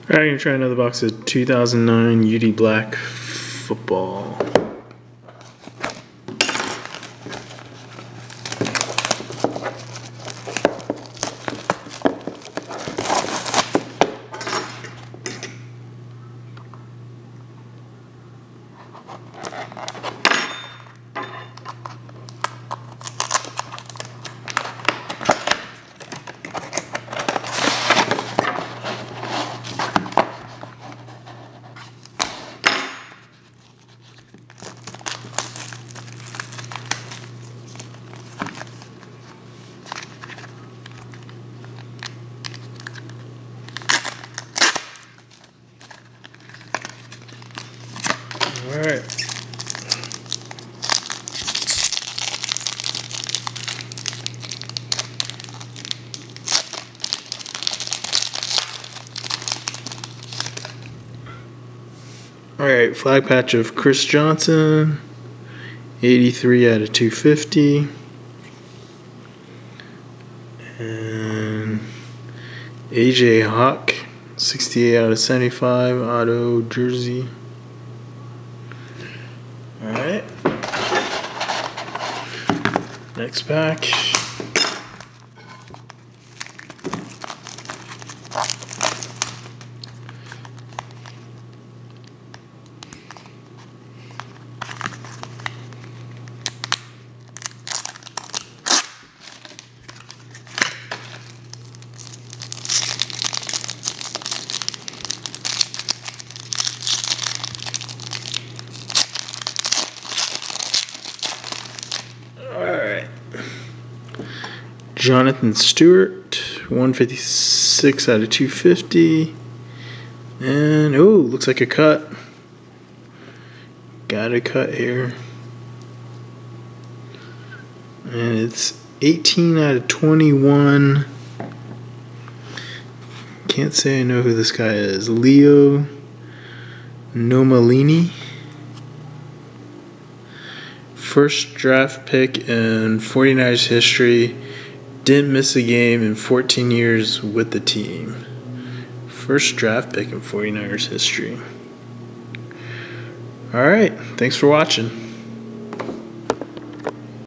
Alright, I'm gonna try another box of 2009 UD Black football. Alright. Alright, flag patch of Chris Johnson, 83 out of 250. And AJ Hawk, 68 out of 75, auto jersey. Alright. Next pack. Alright. Jonathan Stewart, 156 out of 250. And, oh, looks like a cut. Got a cut here. And it's 18 out of 21. Can't say I know who this guy is. Leo Nomalini. First draft pick in 49ers history. Didn't miss a game in 14 years with the team. First draft pick in 49ers history. Alright, thanks for watching.